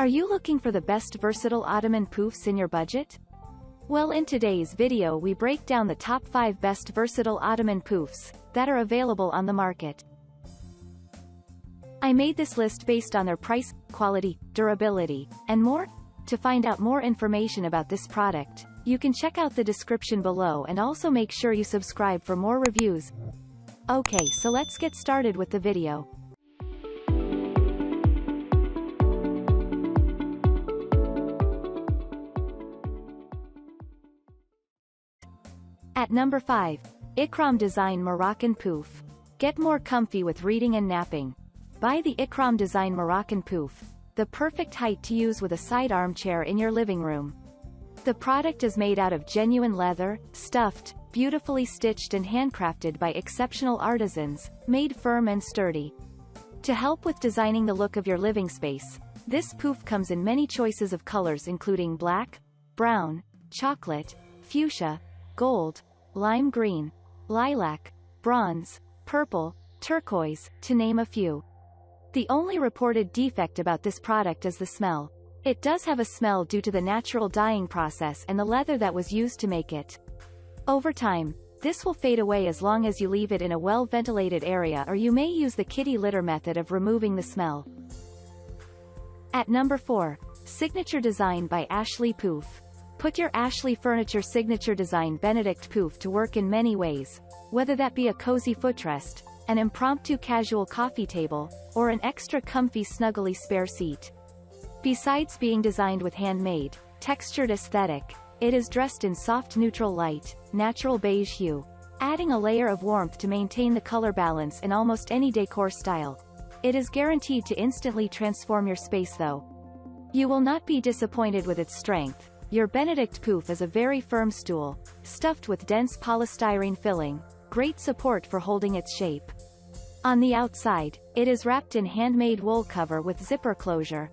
Are you looking for the best versatile Ottoman poufs in your budget? Well, in today's video we break down the top 5 best versatile Ottoman poufs that are available on the market. I made this list based on their price, quality, durability, and more. To find out more information about this product, you can check out the description below and also make sure you subscribe for more reviews. Okay, so let's get started with the video. At number 5. Ikram Design Moroccan Pouf. Get more comfy with reading and napping. Buy the Ikram Design Moroccan Pouf, the perfect height to use with a side armchair in your living room. The product is made out of genuine leather, stuffed, beautifully stitched and handcrafted by exceptional artisans, made firm and sturdy. To help with designing the look of your living space, this pouf comes in many choices of colors including black, brown, chocolate, fuchsia, gold, lime green, lilac, bronze, purple, turquoise, to name a few. The only reported defect about this product is the smell. It does have a smell due to the natural dyeing process and the leather that was used to make it. Over time, this will fade away as long as you leave it in a well-ventilated area, or you may use the kitty litter method of removing the smell. At number 4. Signature Design by Ashley Pouf. Put your Ashley Furniture Signature Design Benedict Pouf to work in many ways, whether that be a cozy footrest, an impromptu casual coffee table, or an extra comfy snuggly spare seat. Besides being designed with handmade, textured aesthetic, it is dressed in soft neutral light, natural beige hue, adding a layer of warmth to maintain the color balance in almost any decor style. It is guaranteed to instantly transform your space though. You will not be disappointed with its strength. Your Benedict Pouf is a very firm stool, stuffed with dense polystyrene filling, great support for holding its shape. On the outside, it is wrapped in handmade wool cover with zipper closure.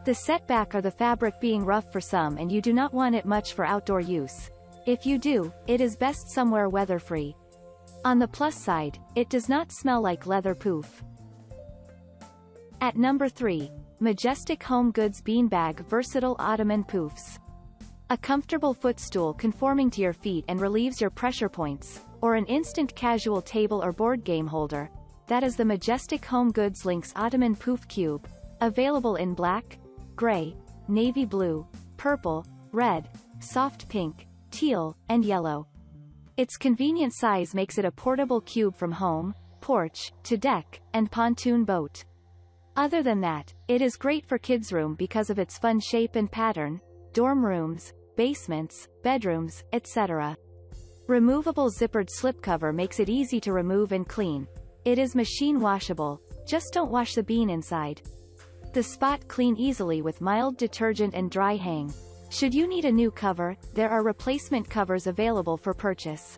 The setback are the fabric being rough for some and you do not want it much for outdoor use. If you do, it is best somewhere weather-free. On the plus side, it does not smell like leather pouf. At number 3. Majestic Home Goods Beanbag Versatile Ottoman Poufs. A comfortable footstool conforming to your feet and relieves your pressure points, or an instant casual table or board game holder. That is the Majestic Home Goods Lynx Ottoman Pouf Cube, available in black, gray, navy blue, purple, red, soft pink, teal, and yellow. Its convenient size makes it a portable cube from home, porch, to deck, and pontoon boat. Other than that, it is great for kids' room because of its fun shape and pattern, dorm rooms, basements, bedrooms, etc. Removable zippered slipcover makes it easy to remove and clean. It is machine washable, just don't wash the bean inside. The spot clean easily with mild detergent and dry hang. Should you need a new cover, there are replacement covers available for purchase.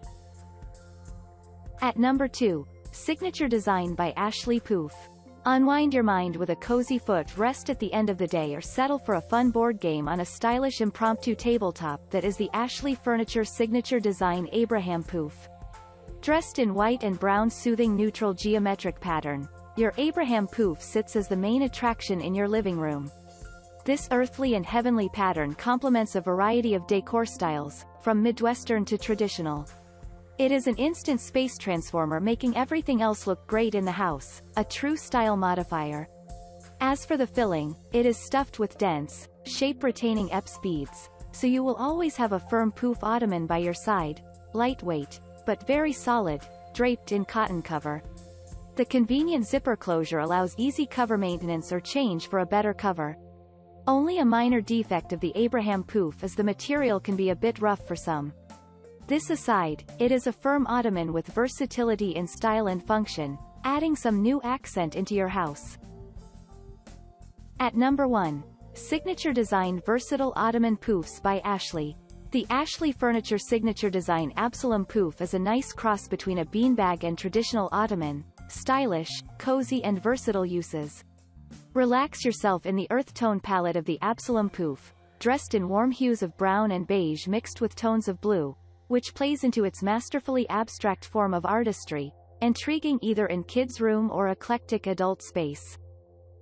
At number 2. Signature Design by Ashley Pouf. Unwind your mind with a cozy foot rest at the end of the day, or settle for a fun board game on a stylish impromptu tabletop that is the Ashley Furniture Signature Design Abraham Pouf. Dressed in white and brown soothing neutral geometric pattern, your Abraham Pouf sits as the main attraction in your living room. This earthly and heavenly pattern complements a variety of decor styles, from Midwestern to traditional. It is an instant space transformer, making everything else look great in the house, a true style modifier. As for the filling, it is stuffed with dense, shape-retaining Epps beads, so you will always have a firm pouf ottoman by your side, lightweight, but very solid, draped in cotton cover. The convenient zipper closure allows easy cover maintenance or change for a better cover. Only a minor defect of the Abraham Pouf is the material can be a bit rough for some. This aside, it is a firm ottoman with versatility in style and function, adding some new accent into your house. At number 1. Signature Design Versatile Ottoman Poufs by Ashley. The Ashley Furniture Signature Design Absalom Pouf is a nice cross between a beanbag and traditional ottoman, stylish, cozy and versatile uses. Relax yourself in the earth tone palette of the Absalom Pouf, dressed in warm hues of brown and beige mixed with tones of blue, which plays into its masterfully abstract form of artistry, intriguing either in kids' room or eclectic adult space.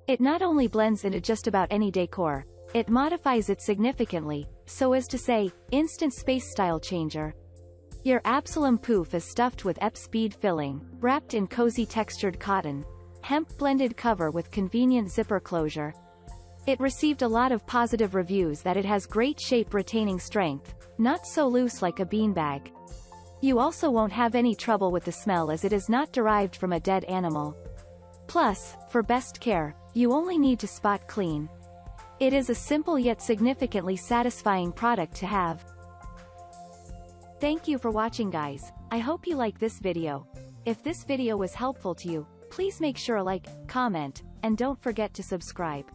It not only blends into just about any decor, it modifies it significantly, so as to say, instant space style changer. Your Absalom Pouf is stuffed with ep speed filling, wrapped in cozy textured cotton, hemp blended cover with convenient zipper closure. It received a lot of positive reviews that it has great shape retaining strength, not so loose like a beanbag. You also won't have any trouble with the smell as it is not derived from a dead animal. Plus, for best care, you only need to spot clean. It is a simple yet significantly satisfying product to have. Thank you for watching, guys. I hope you like this video. If this video was helpful to you, please make sure to like, comment, and don't forget to subscribe.